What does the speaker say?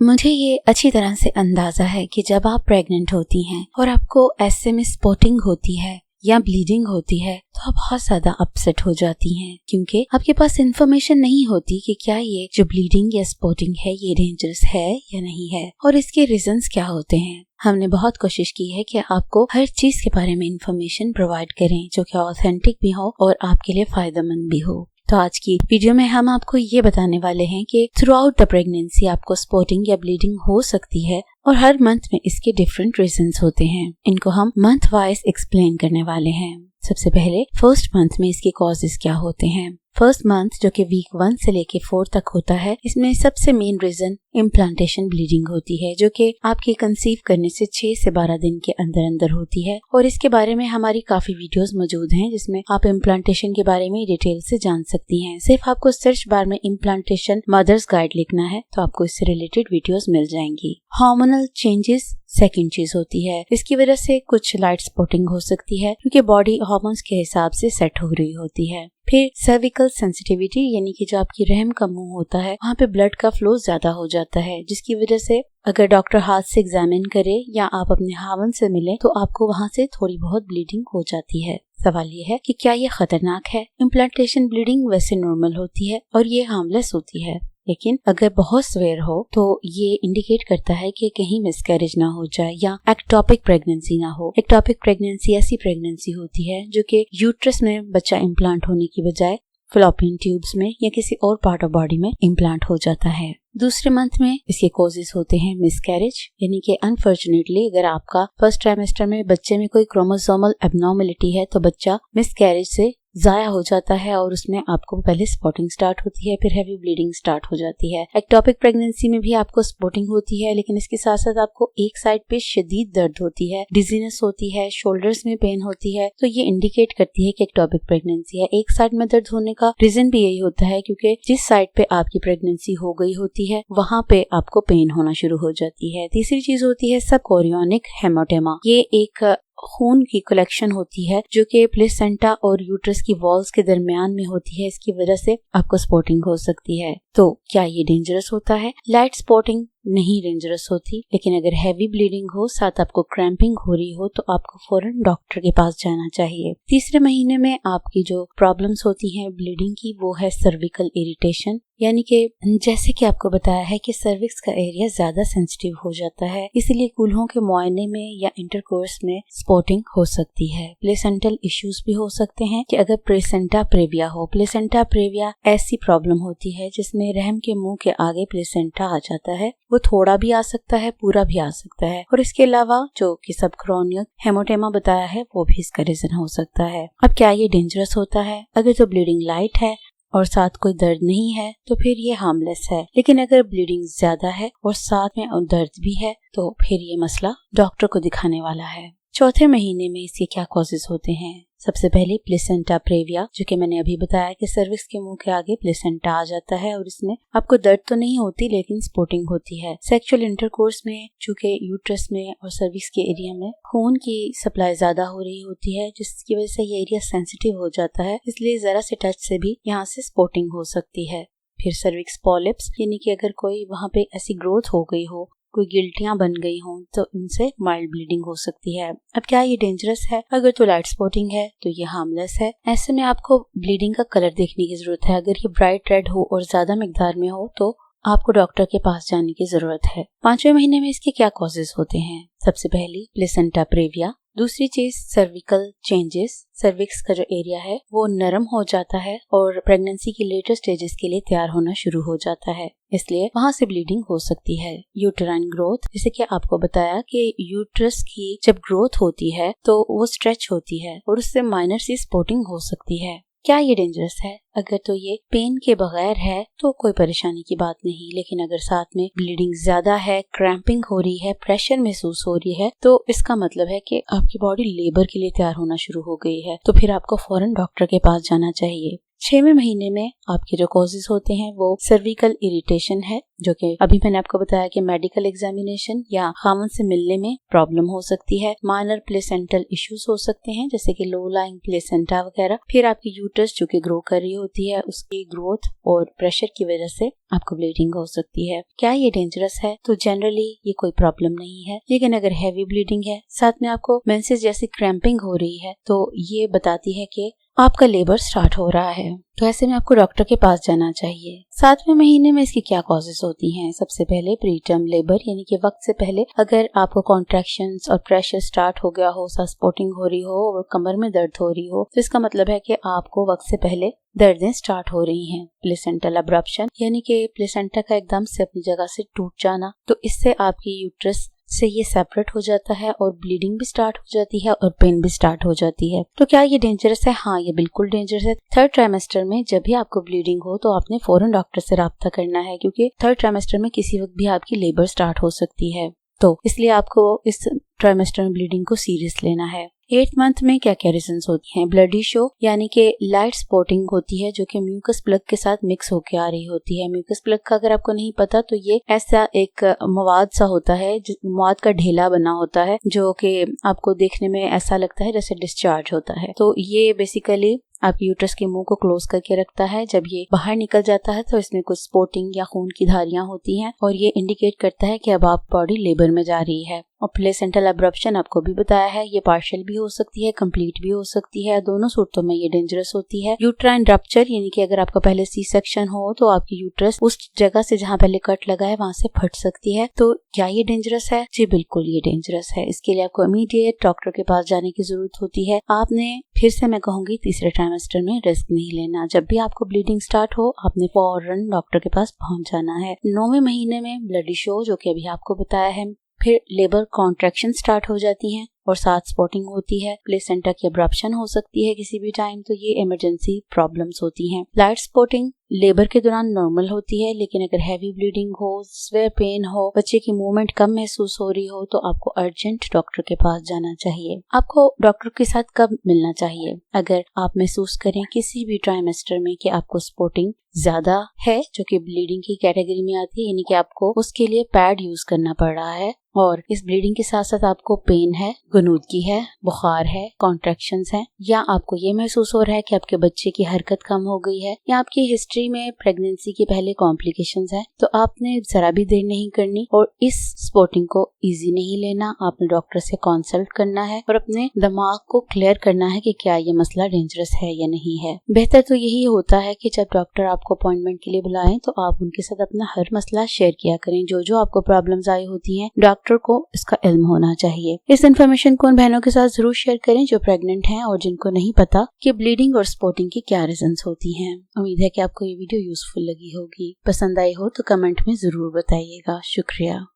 मुझे ये अच्छी तरह से अंदाजा है कि जब आप प्रेग्नेंट होती हैं और आपको ऐसे में स्पॉटिंग होती है या ब्लीडिंग होती है तो आप बहुत ज्यादा अपसेट हो जाती हैं, क्योंकि आपके पास इन्फॉर्मेशन नहीं होती कि क्या ये जो ब्लीडिंग या स्पॉटिंग है ये डेंजरस है या नहीं है और इसके रीजंस क्या होते हैं। हमने बहुत कोशिश की है कि आपको हर चीज के बारे में इन्फॉर्मेशन प्रोवाइड करें जो कि ऑथेंटिक भी हो और आपके लिए फायदेमंद भी हो। तो आज की वीडियो में हम आपको ये बताने वाले हैं कि थ्रू आउट द प्रेगनेंसी आपको स्पॉटिंग या ब्लीडिंग हो सकती है और हर मंथ में इसके डिफरेंट रीजंस होते हैं। इनको हम मंथ वाइज एक्सप्लेन करने वाले हैं। सबसे पहले फर्स्ट मंथ में इसके कॉजेज क्या होते हैं। फर्स्ट मंथ जो कि वीक 1 से लेके 4 तक होता है, इसमें सबसे मेन रीजन इम्प्लांटेशन ब्लीडिंग होती है जो कि आपके कंसीव करने से 6 से 12 दिन के अंदर अंदर होती है और इसके बारे में हमारी काफी वीडियोस मौजूद हैं जिसमें आप इम्प्लांटेशन के बारे में डिटेल से जान सकती हैं। सिर्फ आपको सर्च बार में इम्प्लांटेशन मदर्स गाइड लिखना है तो आपको इससे रिलेटेड वीडियोस मिल जाएंगी। हार्मोनल चेंजेस सेकंड चीज होती है। इसकी वजह से कुछ लाइट स्पॉटिंग हो सकती है क्योंकि बॉडी हार्मोन्स के हिसाब से सेट हो रही होती है। फिर सर्विकल सेंसिटिविटी यानी कि जो आपकी रहम का मुंह होता है वहाँ पे ब्लड का फ्लो ज्यादा हो जाता है, जिसकी वजह से अगर डॉक्टर हाथ से एग्जामिन करे या आप अपने हावन से मिले तो आपको वहाँ से थोड़ी बहुत ब्लीडिंग हो जाती है। सवाल ये है कि क्या ये खतरनाक है। इम्प्लांटेशन ब्लीडिंग वैसे नॉर्मल होती है और ये हार्मलेस होती है, लेकिन अगर बहुत स्वेयर हो तो ये इंडिकेट करता है कि कहीं मिसकैरेज ना हो जाए या एक्टोपिक प्रेगनेंसी ना हो। एक्टोपिक प्रेगनेंसी ऐसी प्रेगनेंसी होती है जो कि यूट्रस में बच्चा इम्प्लांट होने की बजाय फैलोपियन ट्यूब्स में या किसी और पार्ट ऑफ बॉडी में इम्प्लांट हो जाता है। दूसरे मंथ में इसके कॉजेज होते हैं मिसकैरेज, यानी कि अनफॉर्चुनेटली अगर आपका फर्स्ट ट्राइमेस्टर में बच्चे में कोई क्रोमोसोमल एबनॉर्मलिटी है तो बच्चा मिसकैरेज से जाया हो जाता है और उसमें आपको पहले स्पॉटिंग स्टार्ट होती है, फिर हैवी ब्लीडिंग स्टार्ट हो जाती है। एक्टोपिक प्रेगनेंसी में भी आपको स्पॉटिंग होती है, लेकिन इसके साथ साथ आपको एक साइड पे शदीद दर्द होती है, डिजीनेस होती है, शोल्डर्स में पेन होती है। तो ये इंडिकेट करती है कि एक्टोपिक प्रेगनेंसी है। एक साइड में दर्द होने का रीजन भी यही होता है क्योंकि जिस साइड पे आपकी प्रेगनेंसी हो गई होती है वहाँ पे आपको पेन होना शुरू हो जाती है। तीसरी चीज होती है सब कोरियोनिक हेमाटोमा। ये एक खून की कलेक्शन होती है जो कि प्लेसेंटा और यूट्रस की वॉल्स के दरमियान में होती है। इसकी वजह से आपको स्पॉटिंग हो सकती है। तो क्या ये डेंजरस होता है? लाइट स्पॉटिंग नहीं डेंजरस होती, लेकिन अगर हैवी ब्लीडिंग हो, साथ आपको क्रैम्पिंग हो रही हो तो आपको फौरन डॉक्टर के पास जाना चाहिए। तीसरे महीने में आपकी जो प्रॉब्लम्स होती हैं ब्लीडिंग की वो है सर्विकल इरिटेशन, यानी कि जैसे कि आपको बताया है कि सर्विक्स का एरिया ज्यादा सेंसिटिव हो जाता है, इसलिए कूल्हों के मुआयने में या इंटरकोर्स में स्पॉटिंग हो सकती है। प्लेसेंटल इश्यूज भी हो सकते हैं कि अगर प्लेसेंटा प्रेविया हो। प्लेसेंटा प्रेविया ऐसी प्रॉब्लम होती है जिसमें रहम के मुंह के आगे प्लेसेंटा आ जाता है। वो थोड़ा भी आ सकता है, पूरा भी आ सकता है, और इसके अलावा जो कि सबक्रोनिक हेमोटेमा बताया है वो भी इसका रीजन हो सकता है। अब क्या ये डेंजरस होता है? अगर तो ब्लीडिंग लाइट है और साथ कोई दर्द नहीं है तो फिर ये हार्मलेस है, लेकिन अगर ब्लीडिंग ज्यादा है और साथ में दर्द भी है तो फिर ये मसला डॉक्टर को दिखाने वाला है। चौथे महीने में इसके क्या कॉजेज होते हैं? सबसे पहले प्लेसेंटा प्रेविया, जो कि मैंने अभी बताया कि सर्विक्स के मुंह के आगे प्लेसेंटा आ जाता है और इसमें आपको दर्द तो नहीं होती लेकिन स्पॉटिंग होती है। सेक्सुअल इंटरकोर्स में चूंकि यूट्रस में और सर्विक्स के एरिया में खून की सप्लाई ज्यादा हो रही होती है, जिसकी वजह से ये एरिया सेंसिटिव हो जाता है, इसलिए जरा से टच से भी यहाँ से स्पॉटिंग हो सकती है। फिर सर्विक्स पॉलिप्स, यानी कि अगर कोई वहाँ पे ऐसी ग्रोथ हो गई हो, कोई गिल्टियां बन गई हों तो इनसे माइल्ड ब्लीडिंग हो सकती है। अब क्या ये डेंजरस है? अगर तो लाइट स्पॉटिंग है तो ये हार्मलेस है। ऐसे में आपको ब्लीडिंग का कलर देखने की जरूरत है। अगर ये ब्राइट रेड हो और ज्यादा मिकदार में हो तो आपको डॉक्टर के पास जाने की जरूरत है। 5वें महीने में इसके क्या कॉजेज होते हैं? सबसे पहली प्लेसेंटा प्रेविया। दूसरी चीज सर्विकल चेंजेस। सर्विक्स का जो एरिया है वो नरम हो जाता है और प्रेगनेंसी की लेटर स्टेजेस के लिए तैयार होना शुरू हो जाता है, इसलिए वहाँ से ब्लीडिंग हो सकती है। यूटेराइन ग्रोथ, जैसे कि आपको बताया कि यूट्रस की जब ग्रोथ होती है तो वो स्ट्रेच होती है और उससे माइनर सी स्पॉटिंग हो सकती है। क्या ये डेंजरस है? अगर तो ये पेन के बगैर है तो कोई परेशानी की बात नहीं, लेकिन अगर साथ में ब्लीडिंग ज्यादा है, क्रैम्पिंग हो रही है, प्रेशर महसूस हो रही है तो इसका मतलब है कि आपकी बॉडी लेबर के लिए तैयार होना शुरू हो गई है, तो फिर आपको फौरन डॉक्टर के पास जाना चाहिए। 6वें महीने में आपके जो कॉजेज होते हैं वो सर्विकल इरिटेशन है, जो कि अभी मैंने आपको बताया कि मेडिकल एग्जामिनेशन या खामन से मिलने में प्रॉब्लम हो सकती है। माइनर प्लेसेंटल इश्यूज हो सकते हैं जैसे कि लो लाइंग प्लेसेंटा वगैरह। फिर आपकी यूट्रस जो कि ग्रो कर रही होती है उसकी ग्रोथ और प्रेशर की वजह से आपको ब्लीडिंग हो सकती है। क्या ये डेंजरस है? तो जनरली ये कोई प्रॉब्लम नहीं है, लेकिन अगर हैवी ब्लीडिंग है, साथ में आपको मेंसेस जैसी क्रैम्पिंग हो रही है, तो ये बताती है कि आपका लेबर स्टार्ट हो रहा है। तो ऐसे में आपको डॉक्टर के पास जाना चाहिए। 7वें महीने में इसकी क्या कॉजेज होती हैं? सबसे पहले प्रीटर्म लेबर, यानी कि वक्त से पहले अगर आपको कॉन्ट्रैक्शंस और प्रेशर स्टार्ट हो गया हो, स्पॉटिंग हो रही हो और कमर में दर्द हो रही हो, तो इसका मतलब है कि आपको वक्त से पहले दर्दें स्टार्ट हो रही हैं। प्लेसेंटल अब्रप्शन, यानी कि प्लेसेंटा का एकदम से अपनी जगह से टूट जाना, तो इससे आपकी यूट्रस से ये सेपरेट हो जाता है और ब्लीडिंग भी स्टार्ट हो जाती है और पेन भी स्टार्ट हो जाती है। तो क्या ये डेंजरस है? हाँ, ये बिल्कुल डेंजरस है। 3rd ट्राइमेस्टर में जब भी आपको ब्लीडिंग हो तो आपने फौरन डॉक्टर से राब्ता करना है, क्योंकि 3rd ट्राइमेस्टर में किसी वक्त भी आपकी लेबर स्टार्ट हो सकती है। तो इसलिए आपको इस ट्राइमेस्टर में ब्लीडिंग को सीरियस लेना है। 8th मंथ में क्या क्या रीजंस होती हैं? ब्लडी शो, यानी कि लाइट स्पॉटिंग होती है जो कि म्यूकस प्लग के साथ मिक्स होके आ रही होती है। म्यूकस प्लग का अगर आपको नहीं पता तो ये ऐसा एक मवाद सा होता है, मवाद का ढेला बना होता है जो कि आपको देखने में ऐसा लगता है जैसे डिस्चार्ज होता है। तो ये बेसिकली आपके यूट्रस के मुंह को क्लोज करके रखता है। जब ये बाहर निकल जाता है तो इसमें कुछ स्पॉटिंग या खून की धारियां होती हैं और ये इंडिकेट करता है कि अब आप बॉडी लेबर में जा रही है। और प्लेसेंटल अब्रप्शन आपको भी बताया है, ये पार्शियल भी हो सकती है, कंप्लीट भी हो सकती है। दोनों सूरतों में ये डेंजरस होती है। यूट्राइन रप्चर, यानी कि अगर आपका पहले सी सेक्शन हो तो आपकी यूट्रस उस जगह से जहाँ पहले कट लगा है वहां से फट सकती है। तो क्या ये डेंजरस है? जी बिल्कुल ये डेंजरस है। इसके लिए आपको इमीडिएट डॉक्टर के पास जाने की जरूरत होती है। आपने, फिर से मैं कहूंगी, तीसरे ट्राइमेस्टर में रिस्क नहीं लेना। जब भी आपको ब्लीडिंग स्टार्ट हो आपने फौरन डॉक्टर के पास पहुंच जाना है। 9वें महीने में ब्लडी शो, जो कि अभी आपको बताया है, फिर लेबर कॉन्ट्रैक्शन स्टार्ट हो जाती हैं और साथ स्पॉटिंग होती है। प्लेसेंटा की अब्रप्शन हो सकती है किसी भी टाइम, तो ये इमरजेंसी प्रॉब्लम्स होती हैं। लाइट स्पॉटिंग लेबर के दौरान नॉर्मल होती है, लेकिन अगर हैवी ब्लीडिंग हो, स्वेयर पेन हो, बच्चे की मूवमेंट कम महसूस हो रही हो, तो आपको अर्जेंट डॉक्टर के पास जाना चाहिए। आपको डॉक्टर के साथ कब मिलना चाहिए? अगर आप महसूस करें किसी भी ट्राइमेस्टर में कि आपको स्पॉटिंग ज्यादा है, जो कि ब्लीडिंग की कैटेगरी में आती है, यानी कि आपको उसके लिए पैड यूज करना पड़ रहा है और इस ब्लीडिंग के साथ साथ आपको पेन है, गुनूदगी है, बुखार है, कॉन्ट्रैक्शंस हैं, या आपको ये महसूस हो रहा है कि आपके बच्चे की हरकत कम हो गई है, या आपकी हिस्ट्री में प्रेगनेंसी के पहले कॉम्प्लिकेशंस हैं, तो आपने जरा भी देर नहीं करनी और इस स्पॉटिंग को इजी नहीं लेना। आपने डॉक्टर से कंसल्ट करना है और अपने दिमाग को क्लियर करना है कि क्या ये मसला डेंजरस है या नहीं है। बेहतर तो यही होता है कि जब डॉक्टर आपको अपॉइंटमेंट के लिए बुलाएं तो आप उनके साथ अपना हर मसला शेयर किया करें। जो जो आपको प्रॉब्लम्स आई होती हैं, डॉक्टर को इसका इल्म होना चाहिए। इस इन्फॉर्मेशन को उन बहनों के साथ जरूर शेयर करें जो प्रेग्नेंट हैं और जिनको नहीं पता कि ब्लीडिंग और स्पॉटिंग की क्या रीजंस होती हैं। उम्मीद है कि आपको ये वीडियो यूजफुल लगी होगी। पसंद आई हो तो कमेंट में जरूर बताइएगा। शुक्रिया।